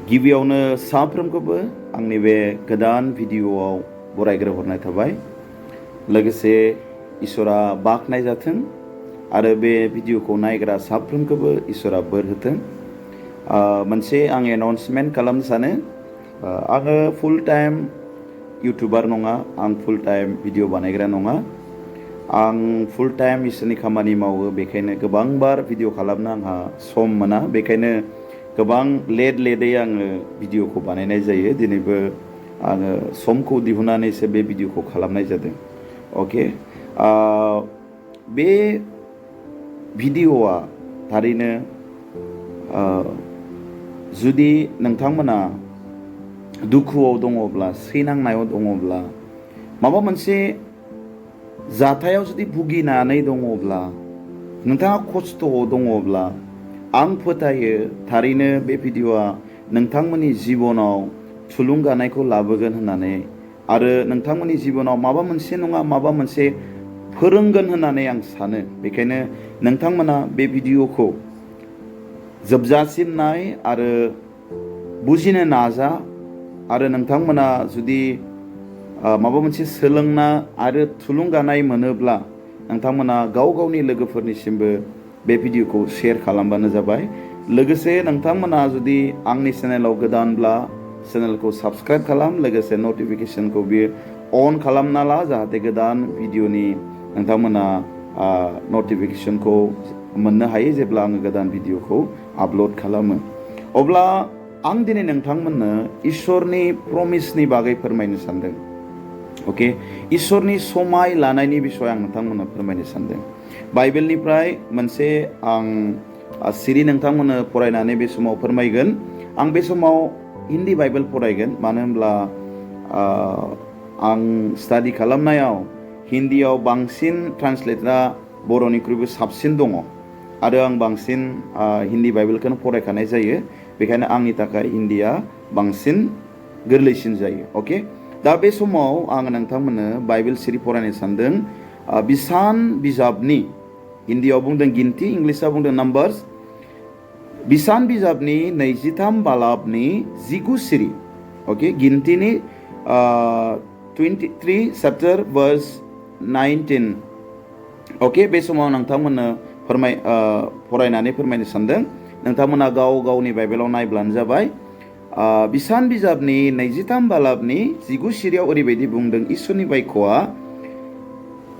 गिबियावनो साफ्रोमखौबो आंनि बे गोदान भिडिअआव बरायग्रोहरनाय थाबाय। लोगोसे इसोरा बाखनाय जाथों आरो बे भिडिअखौ नायग्रा साफ्रोमखौबो इसोरा बोर होथों। मोनसे आं एनाउन्समेन्ट खालामनो सानो, आङो फुल टाइम इउटुबार नङा, आं फुल टाइम भिडिअ बानायग्रा नङा। आं फुल टाइम इसोरनि खामानि मावो, बेखायनो गोबांबार भिडिअ खालामनो आंहा सम मोना, बेखायनो गोबां लेटै आङो भिडिअखौ बानायनाय जायो। दिनैबो आङो समखौ दिहुननानैसो बे भिडिअखौ खालामनाय जादों। अके, बे भिडिअआ थारैनो जुदि नोंथांमोना दुखुआव दङब्ला, सैनांनायाव दङब्ला, माबा मोनसे जाथायाव जुदि भुगिनानै दङब्ला, नोंथाङा खस्थ'आव दङब्ला, आं फोथायो थारैनो बे भिडिअआ नोंथांमोननि जिबनाव थुलुंगानायखौ लाबोगोन होननानै, आरो नोंथांमोननि जिबनाव माबा मोनसे नङा माबा मोनसे फोरोंगोन होननानै आं सानो। बेखायनो नोंथांमोना बे भिडिअखौ जोबजासिम नाय आरो बुजिनो नाजा। आरो नोंथांमोना जुदि माबा मोनसे सोलोंना आरो थुलुंगानाय मोनोब्ला नोंथांमोना गाव गावनि लोगोफोरनिसिमबो बे भिडिअखौ शेयार खालामबानो जाबाय। लोगोसे नोंथांमोना जुदि आंनि चेनेलाव गोदानब्ला चेनेलखौ साबस्क्राइब खालाम, लोगोसे नटिफिकेशनखौ बियो अन खालामना ला, जाहाथे गोदान भिडिअनि नोंथांमोना नटिफिकेशनखौ मोननो हायो जेब्ला आङो गोदान भिडिअखौ आपल'ड खालामो। अब्ला आं दिनै नोंथांमोननो इसोरनि प्रमिसनि बागै फोरमायनो सानदों। अके, इसोरनि समाय लानायनि बिसय आं नोंथांमोननो फोरमायनो सानदों। बाइबेलनिफ्राय मोनसे आं सिरि नोंथांमोननो फरायनानै बे समाव फोरमायगोन। आं बे समाव हिन्दी बाइबेल फरायगोन, मानो होनब्ला आं स्टाडि खालामनायाव हिन्दीयाव बांसिन ट्रान्सलेटरा बर'निख्रुइबो साबसिन दङ, आरो आं बांसिन हिन्दी बाइबेलखौनो फरायखानाय जायो। बेखायनो आंनि थाखाय हिन्दीया बांसिन गोरलैसिन जायो। अके, दा बे समाव आङो नोंथांमोननो बाइबेल सिरि फरायनो सानदों। बिसान बिजाबनि, हिन्दीयाव बुंदों गिनथि, इंलिसाव बुंदों नाम्बार्स। बिसान बिजाबनि 23 बालाबनि 19 सिरि। अके, गिनथिनि 23 चैप्टार वर्स 19। अके, बे समाव नोंथांमोननो फरायनानै फोरमायनो सानदों। नोंथांमोना गाव गावनि बाइबेलाव नायब्लानो जाबाय। बिसान बिजाबनि 23 बालाबनि 19 सिरियाव ओरैबायदि बुंदों ईश्वरनि बायख'आ,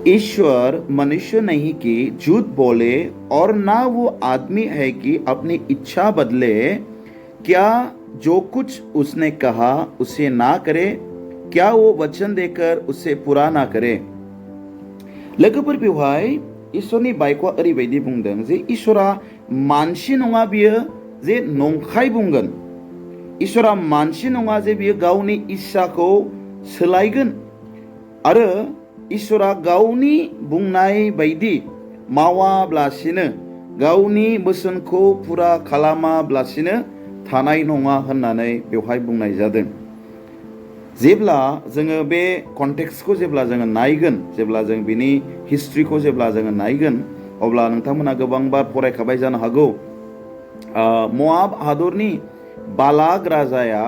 ईश्वर मनुष्य नहीं कि झूठ बोले और ना वो आदमी है कि अपनी इच्छा बदले। क्या जो कुछ उसने कहा उसे ना करे, क्या वो वचन देकर उसे पूरा ना करे। लोगोफोर, बेवहाय ईश्वरनि बायख'आ ओरैबायदि बुंदों जे ईश्वरा मानसि नङा बियो जे नंखाय बुंगोन। ईश्वरा मानसि नङा जे बियो गावनि इच्छाखौ सोलायगोन, आरो ईश्वरा गावनि बुंनाय बायदि मावाब्लासिनो, गावनि बोसोनखौ पुरा खालामाब्लासिनो थानाय नङा होननानै बेवहाय बुंनाय जादों। जेब्ला जोङो बे कन्टेक्सखौ जेब्ला जोङो नायगोन, जेब्ला जों बिनि हिस्ट्रिखौ जेब्ला जोङो नायगोन, अब्ला नोंथांमोना गोबांबार फरायखाबाय जानो हागौ। मोआब हादरनि बालाक राजाया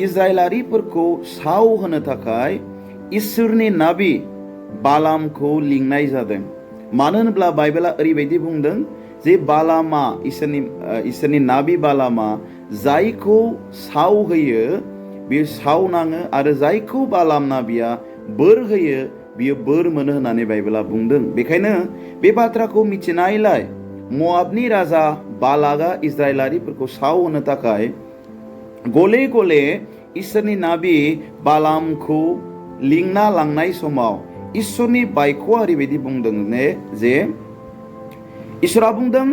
इजराइलारिफोरखौ साव होनो थाखाय इसोरनि नाबि बालामखौ लिंनाय जादों। मानो होनब्ला बाइबेला ओरैबायदि बुंदों जे बालामा, इसोरनि नाबि बालामा जायखौ साव होयो बियो साव नाङो, आरो जायखौ बालाम नाबिया बोर होयो बियो बोर मोनो होननानै बाइबेला बुंदों। बेखायनो बे बाथ्राखौ मिथिनायलाय मोआबनि राजा बालागा इजराइलारिफोरखौ साव होनो थाखाय गले गले इसोरनि नाबि बालामखौ लिंना लांनाय समाव इसोरनि बायख'आ ओरैबायदि बुंदों जे इसोरा बुंदों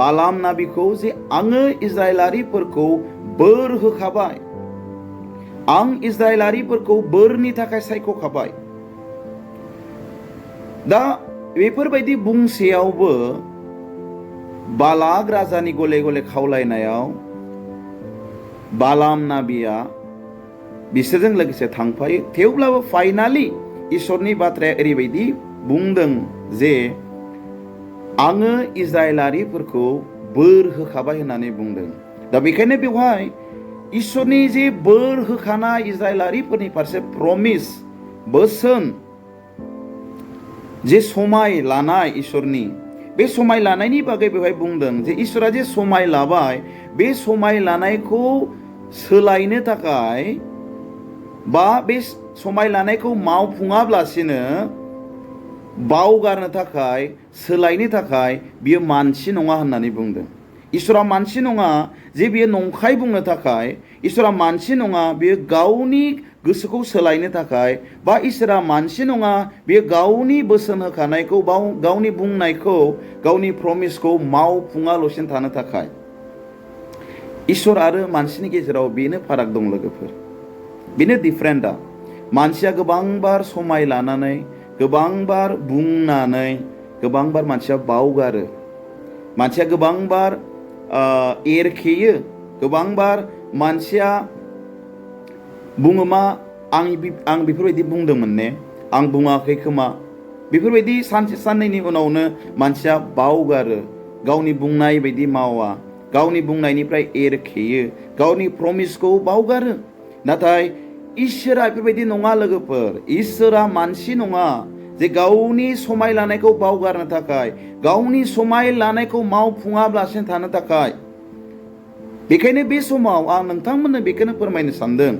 बालाम नाबिखौ जे आङो इजराइलारिफोरखौ बोर होखाबाय, आं इजराइलारिफोरखौ बोरनि थाखाय सायख'खाबाय। दा बेफोरबायदि बुंसेयावबो बालाक राजानि गले गले खावलायनायाव बालाम नाबिया बिसोरजों लोगोसे थांफायो। थेवब्लाबो फाइनालि इसोरनि बाथ्राया ओरैबायदि बुंदों जे आङो इजराइलारिफोरखौ बोर होखाबाय होननानै बुंदों। दा बेखायनो बेवहाय इसोरनि जे बोर होखानाय इजराइलारिफोरनि फारसे प्रमिस बोसोन जे समाय लानाय इसोरनि बे समाय लानायनि बागै बेवहाय बुंदों जे इसोरा जे समाय लाबाय बे समाय लानायखौ सोलायनो थाखाय बा बे समाय लानायखौ मावफुङाब्लासिनो बावगारनो थाखाय सोलायनो थाखाय बियो मानसि नङा होननानै बुंदों। इसोरा मानसि नङा जे बियो नंखाय बुंनो थाखाय, इसोरा मानसि नङा बियो गावनि गोसोखौ सोलायनो थाखाय, बा इसोरा मानसि नङा बियो गावनि बोसोन होखानायखौ गावनि बुंनायखौ गावनि प्रमिसखौ मावफुङाल'सिनो थानो थाखाय। इसोर आरो मानसिनि गेजेराव बेनो फाराग दं लोगोफोर, बेनो डिफारेन्टआ। मानसिया गोबांबार समाय लानानै गोबांबार बुंनानै गोबांबार मानसिया बावगारो, मानसिया गोबांबार एरखेयो, गोबांबार मानसिया बुङो मा आं बेफोरबायदि बुंदोंमोन ने, आं बुङाखै खोमा, बेफोरबायदि सानसे साननैनि उनावनो मानसिया बावगारो, गावनि बुंनाय बायदि मावा, गावनि बुंनायनिफ्राय एरखेयो, गावनि प्रमिसखौ बावगारो। नाथाय इसोरा बेफोरबायदि नङा लोगोफोर, इसोरा मानसि नङा जे गावनि समाय लानायखौ बावगारनो थाखाय, गावनि समाय लानायखौ मावफुङाब्लासिनो थानो थाखाय। बेखायनो बे समाव आं नोंथांमोननो बेखौनो फोरमायनो सानदों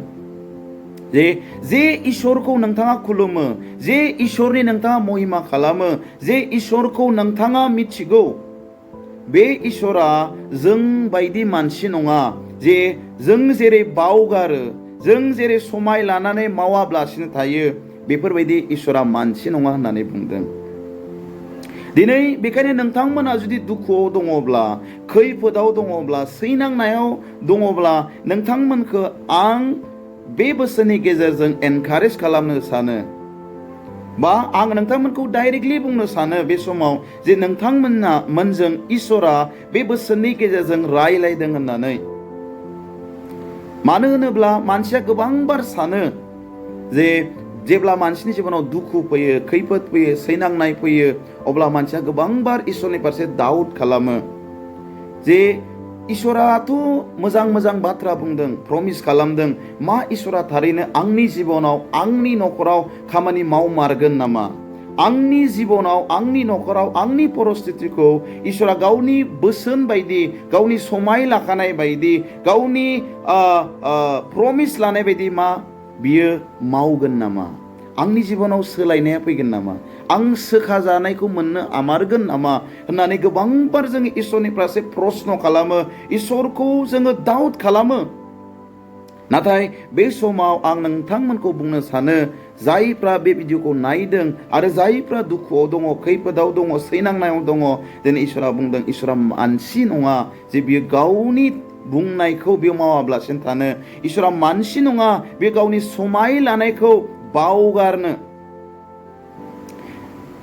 जे इसोरखौ नोंथाङा खुलुमो, जे इसोरनि नोंथाङा महिमा खालामो, जे इसोरखौ नोंथाङा मिथिगौ, बे इसोरा जों बायदि मानसि नङा जे जों जेरै बावगारो, जों जेरै समाय लानानै मावाब्लासिनो थायो, बेफोरबायदि इसोरा मानसि नङा होननानै बुंदों। दिनै बेखायनो नोंथांमोना जुदि दुखुआव दङब्ला, खैफोदाव दङब्ला, सैनांनायाव दङब्ला, नोंथांमोनखौ आं बे बोसोरनि गेजेरजों एनकारेज खालामनो सानो, बा आं नोंथांमोनखौ डाइरेक्टलि बुंनो सानो बे समाव जे नोंथांमोनजों इसोरा बे बोसोरनि गेजेरजों रायलायदों होननानै। मानो होनोब्ला मानसिया गोबांबार सानो जे जेब्ला मानसिनि जिबनाव दुखु फैयो, खैफोद फैयो, सैनांनाय फैयो, अब्ला मानसिया गोबांबार इसोरनि फारसे डाउट खालामो जे इसोराथ' मोजां मोजां बाथ्रा बुंदों, प्रमिस खालामदों, मा इसोरा थारैनो आंनि जिबनाव, आंनि न'खराव खामानि मावमारगोन नामा? आंनि जिबनाव, आंनि न'खराव, आंनि परिस्थितिखौ इसोरा गावनि बोसोन बायदि, गावनि समाय लाखानाय बायदि, गावनि प्रमिस लानाय बायदि मा बियो मावगोन नामा? आंनि जिबनाव सोलायनाया फैगोन नामा? आं सोखाजानायखौ मोननो आमारगोन नामा होननानै गोबांबार जोङो इसोरनि फारसे प्रश्न खालामो, इसोरखौ जोङो डाउट खालामो। नाथाय बे समाव आं नोंथांमोनखौ बुंनो सानो, जायफ्रा बे भिडिअखौ नायदों आरो जायफ्रा दुखुआव दङ, खैफोदाव दङ, सैनांनायाव दङ, दिनै इसोरा बुंदों इसोरा मानसि नङा जे बियो गावनि बुंनायखौ बियो मावाब्लासिनो थानो। इसोरा मानसि नङा बे गावनि समाय लानायखौ बावगारनो।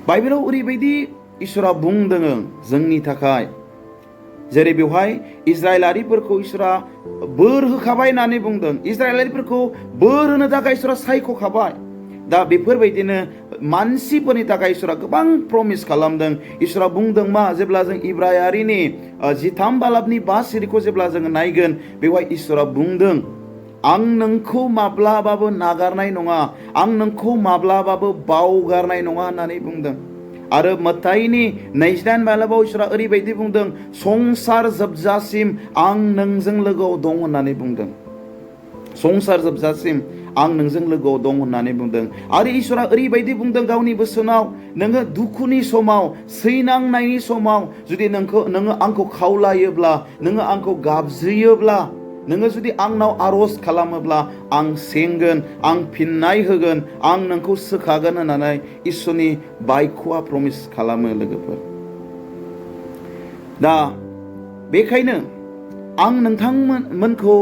बाइबेलाव ओरैबायदि इसोरा बुंदों जोंनि थाखाय, जेरै बेवहाय इजराइलारिफोरखौ इसोरा बोर होखाबाय होननानै बुंदों, इजराइलारिफोरखौ बोर होनो थाखाय इसोरा सायख'खाबाय। दा बेफोरबायदिनो मानसिफोरनि थाखाय इसोरा गोबां प्रमिस खालामदों। इसोरा बुंदों मा, जेब्ला जों इब्रायारिनि 13 बालाबनि 5 सिरिखौ जेब्ला जोङो नायगोन, बेवहाय इसोरा बुंदों आं नोंखौ माब्लाबाबो नागारनाय नङा, आं नोंखौ माब्लाबाबो बावगारनाय नङा होननानै बुंदों। आरो मत्ताइनि 28 बालाबाव इसोरा ओरैबायदि बुंदों, संसार जोबजासिम आं नोंजों लोगोआव दं होननानै बुंदों। संसार जोबजासिम आं नोंजों लोगोआव दं होननानै बुंदों। आरो इसोरा ओरैबायदि बुंदों गावनि बोसोनाव, नोङो दुखुनि समाव, सैनांनायनि समाव जुदि नोङो आंखौ खावलायोब्ला, नोङो आंखौ गाबज्रियोब्ला, नोङो जुदि आंनाव आर'ज खालामोब्ला आं सेंगोन, आं फिननाय होगोन, आं नोंखौ सोखागोन होननानै इसोरनि बाइकआ प्रमिस खालामो लोगोफोर। दा बेखायनो आं नोंथांमोनखौ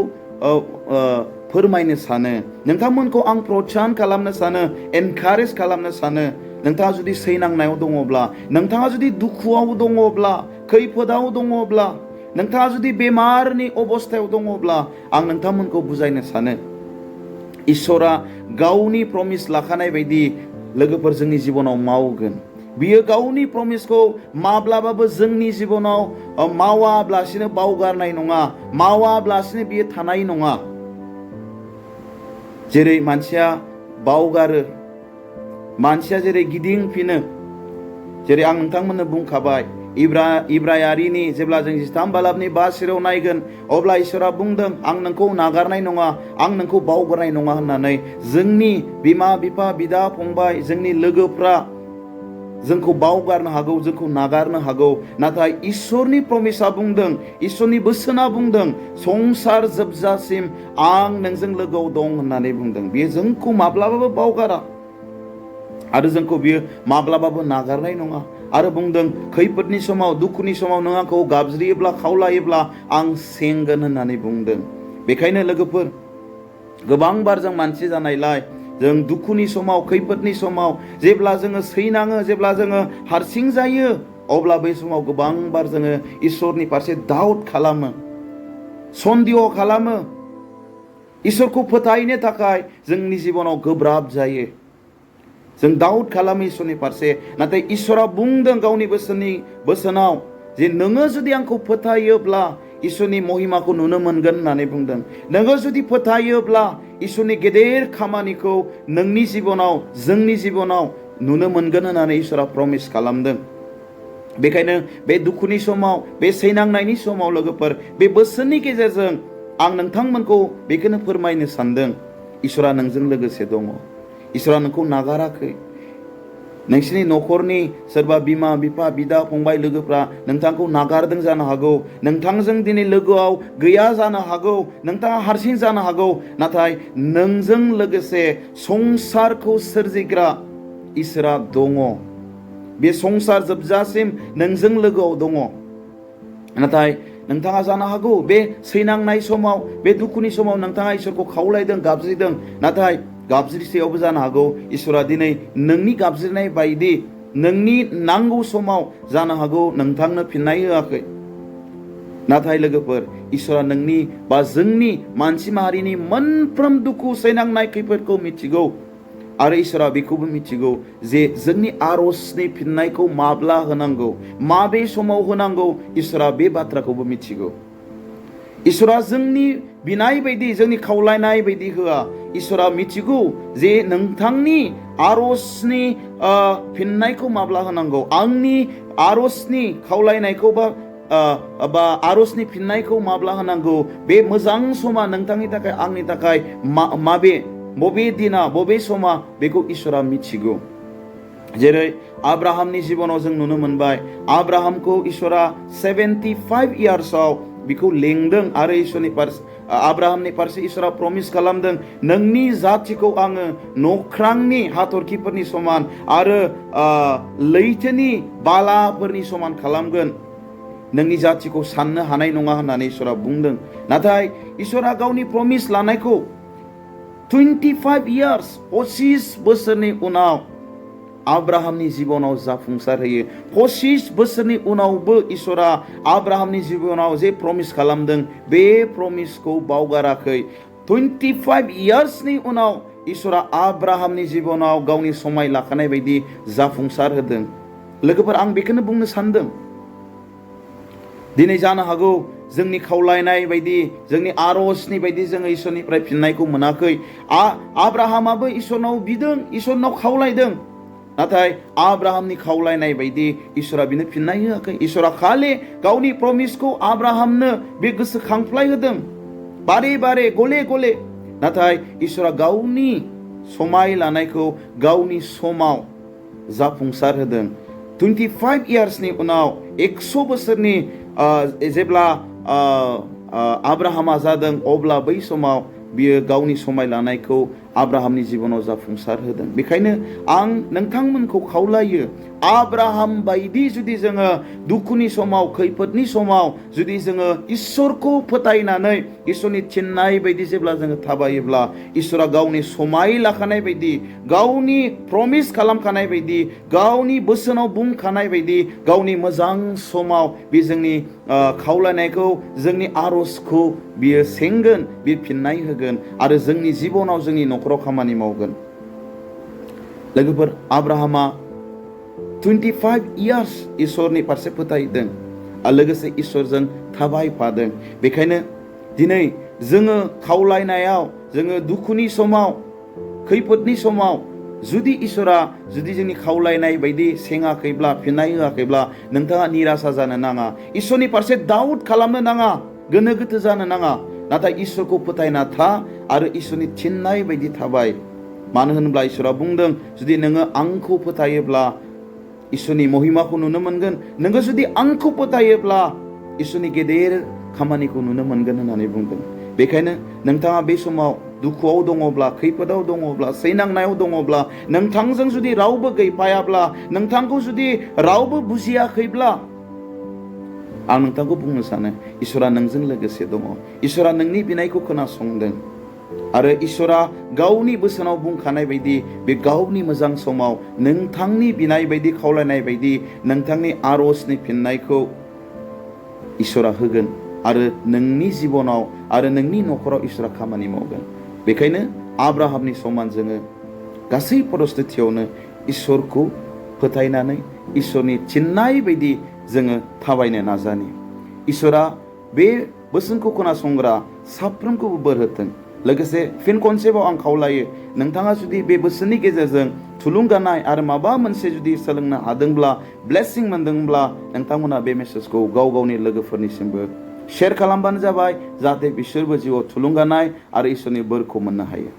फोरमायनो सानो, नोंथांमोनखौ आं प्रोत्साहन खालामनो सानो, एनकारेज खालामनो सानो। नोंथाङा जुदि सैनांनायाव दङब्ला, नोंथाङा जुदि दुखुआव दङब्ला, खैफोदाव दङब्ला, नोंथाङा जुदि बेमारनि अबस्थायाव दङब्ला, आं नोंथांमोनखौ बुजायनो सानो, इसोरा गावनि प्रमिस लाखानाय बायदि लोगोफोर जोंनि जिबनाव मावगोन। बियो गावनि प्रमिसखौ माब्लाबाबो जोंनि जिबनाव मावाब्लासिनो बावगारनाय नङा, मावाब्लासिनो बियो थानाय नङा। जेरै मानसिया बावगारो, मानसिया जेरै गिदिंफिनो, जेरै आं नोंथांमोननो बुंखाबाय, इब्रायारिनि जेब्ला जों 13 बालाबनि 5 सिराव नायगोन, अब्ला इसोरा बुंदों आं नोंखौ नागारनाय नङा, आं नोंखौ बावगारनाय नङा होननानै। जोंनि बिमा बिफा बिदा फंबाय, जोंनि लोगोफ्रा जोंखौ बावगारनो हागौ, जोंखौ नागारनो हागौ, नाथाय इसोरनि प्रमिसा बुंदों, इसोरनि बोसोना बुंदों, संसार जोबजासिम आं नोंजों लोगोआव दं होननानै बुंदों। बियो जोंखौ माब्लाबाबो बावगारा आरो जोंखौ बियो माब्लाबाबो नागारनाय नङा। आरो बुंदों खैफोदनि समाव, दुखुनि समाव नों आंखौ गाबज्रियोब्ला खावलायोब्ला आं सेंगोन होननानै बुंदों। बेखायनो लोगोफोर, गोबां बार जों मानसि जानायलाय जों दुखुनि समाव, खैफोदनि समाव, जेब्ला जोङो सैनाङो, जेब्ला जोङो हारसिं जायो, अब्ला बै समाव गोबां बार जोङो इसोरनि फारसे डाउट खालामो, सन्देह खालामो। इसोरखौ फोथायनो थाखाय जोंनि जिबनाव गोब्राब जायो। जों डाउट खालामो इसोरनि फारसे। नाथाय इसोरा बुंदों गावनि बोसोनाव जे नोङो जुदि आंखौ फोथायोब्ला इसोरनि महिमाखौ नुनो मोनगोन होननानै बुंदों। नोङो जुदि फोथायोब्ला इसोरनि गेदेर खामानिखौ नोंनि जिबनाव, जोंनि जिबनाव नुनो मोनगोन होननानै इसोरा प्रमिस खालामदों। बेखायनो बे दुखुनि समाव, बे सैनांनायनि समाव लोगोफोर, बे बोसोननि गेजेरजों आं नोंथांमोनखौ बेखौनो फोरमायनो सानदों, इसोरा नोंजों लोगोसे दङ। इसोरा नोंखौ नागाराखै। नोंसिनि न'खरनि सोरबा बिमा बिफा बिदा फंबाय लोगोफ्रा नोंथांखौ नागारदों जानो हागौ, नोंथांजों दिनै लोगोआव गैया जानो हागौ, नोंथाङा हारसिं जानो हागौ, नाथाय नोंजों लोगोसे संसारखौ सोरजिग्रा इसोरा दङ। बे संसार जोबजासिम नोंजों लोगोआव दङ। नाथाय नोंथाङा जानो हागौ बे सैनांनाय समाव, बे दुखुनि समाव नोंथाङा इसोरखौ खावलायदों, गाबज्रिदों, नाथाय गाबज्रिसेयावबो जानो हागौ इसोरा दिनै नोंनि गाबज्रिनाय बायदि, नोंनि नांगौ समाव जानो हागौ नोंथांनो फिननाय होआखै। नाथाय लोगोफोर, इसोरा नोंनि बा जोंनि मानसि माहारिनि मोनफ्रोम दुखु सैनांनाय खैफोदखौ मिथिगौ। आरो इसोरा बेखौबो मिथिगौ जे जोंनि आरजनि फिननायखौ माब्ला होनांगौ, माबे समाव होनांगौ, इसोरा बे बाथ्राखौबो मिथिगौ। इसोरा जोंनि बिनाय बायदि, जोंनि खावलायनाय बायदि होआ। इसोरा मिथिगौ जे नोंथांनि आरजनि फिननायखौ माब्ला होनांगौ, आंनि आरजनि खावलायनायखौ बा आरजनि फिननायखौ माब्ला होनांगौ, बे मोजां समा नोंथांनि थाखाय, आंनि थाखाय बबे दिना, बबे समा, बेखौ इसोरा मिथिगौ। जेरै आब्राहामनि जिबनाव जों नुनो मोनबाय, आब्राहामखौ इसोरा 75 इयार्सआव बिखौ लेंदों आरो आब्राहामनि फारसे इसोरा प्रमिस खालामदों, नोंनि जाथिखौ आङो नख्रांनि हाथरखिफोरनि समान आरो लैथोनि बालाफोरनि समान खालामगोन, नोंनि जाथिखौ साननो हानाय नङा होननानै इसोरा बुंदों। नाथाय इसोरा गावनि प्रमिस लानायखौ 25 इयार्स, 25 बोसोरनि उनाव आब्राहामनि जिबनाव जाफुंसार होयो। 25 बोसोरनि उनावबो इसोरा आब्राहामनि जिबनाव जे प्रमिस खालामदों, बे प्रमिसखौ बावगाराखै। 25 इयार्सनि उनाव इसोरा आब्राहामनि जिबनाव गावनि समाय लाखानाय बायदि जाफुंसार होदों। लोगोफोर, आं बेखौनो बुंनो सानदों, दिनै जानो हागौ जोंनि खावलायनाय बायदि, जोंनि आरजनि बायदि जोङो इसोरनिफ्राय फिननायखौ मोनाखै। आब्राहामाबो इसोरनाव बिदों, इसोरनाव खावलायदों, नाथाय आब्राहामनि खावलायनाय बायदि इसोरा बिनो फिननाय होआखै। इसोरा खालि गावनि प्रमिसखौ आब्राहामनो बे गोसोखांफ्लाय होदों, बारे बारे, गले गले। नाथाय इसोरा गावनि समाय लानायखौ गावनि समाव जाफुंसार होदों। 25 इयार्सनि उनाव, 100 बोसोरनि जेब्ला आब्राहामा जादों, अब्ला बै समाव बियो गावनि समाय लानायखौ आब्राहामनि जिबनाव जाफुंसार होदों। बेखायनो आं नोंथांमोनखौ खावलायो, आब्राहाम बायदि जुदि जोङो दुखुनि समाव, खैफोदनि समाव जुदि जोङो इसोरखौ फोथायनानै इसोरनि थिननाय बायदि जेब्ला जोङो थाबायोब्ला, इसोरा गावनि समाय लाखानाय बायदि, गावनि प्रमिस खालामखानाय बायदि, गावनि बोसोनाव बुंखानाय बायदि, गावनि मोजां समाव बे जोंनि खावलायनायखौ, जोंनि आरजखौ बियो सेंगोन, बे फिननाय होगोन आरो जोंनि जिबनाव, जोंनि न'खराव खामानि मावगोन। लोगोफोर, आब्राहामा 25 years इसोरनि फारसे फोथायदों आरो लोगोसे इसोरजों थाबायफादों। बेखायनो दिनै जोङो खावलायनायाव, जोङो दुखुनि समाव, खैफोदनि समाव जुदि इसोरा जुदि जोंनि खावलायनाय बायदि सेङाखैब्ला, फिननाय होआखैब्ला नोंथाङा निराशा जानो नाङा। इसोरनि फारसे डाउट खालामनो नाङा, गोनो गोथो जानो नाङा। नाथाय इसोरखौ फोथायना था आरो इसोरनि थिननाय बायदि थाबाय। मानो होनब्ला इसोरा बुंदों, जुदि नोङो आंखौ फोथायोब्ला इसोरनि महिमाखौ नुनो मोनगोन। नोङो जुदि आंखौ फोथायोब्ला इसोरनि गेदेर खामानिखौ नुनो मोनगोन होननानै बुंदों। बेखायनो नोंथाङा बे समाव दुखुआव दङब्ला, खैफोदाव दङब्ला, सैनांनायाव दङब्ला, नोंथांजों जुदि रावबो गैफायाब्ला, नोंथांखौ जुदि रावबो बुजियाखैब्ला, आं नोंथांखौ बुंनो सानो इसोरा नोंजों लोगोसे दङ। इसोरा नोंनि बिनायखौ खोनासंदों आरो इसोरा गावनि बोसोनाव बुंखानाय बायदि बे गावनि मोजां समाव नोंथांनि बिनाय बायदि, खावलायनाय बायदि नोंथांनि आरजनि फिननायखौ इसोरा होगोन आरो नोंनि जिबनाव आरो नोंनि न'खराव इसोरा खामानि मावगोन। बेखायनो आब्राहामनि समान जोङो गासै परिस्थितियावनो इसोरखौ फोथायनानै इसोरनि थिननाय बायदि जोङो थाबायनो नाजानि। इसोरा बे बोसोनखौ खोनासंग्रा साफ्रोमखौबो बोर होथों। लोगोसे फिन खनसेबाव आं खावलायो, नोंथाङा जुदि बे बोसोननि गेजेरजों थुलुंगानाय आरो माबा मोनसे जुदि सोलोंनो हादोंब्ला, ब्लेसिं मोनदोंब्ला, नोंथांमोना बे मेसेजखौ गाव गावनि लोगोफोरनिसिमबो शेयार खालामबानो जाबाय, जाहाथे बिसोरबो जिउआव थुलुंगानाय आरो इसोरनि बोरखौ मोननो हायो।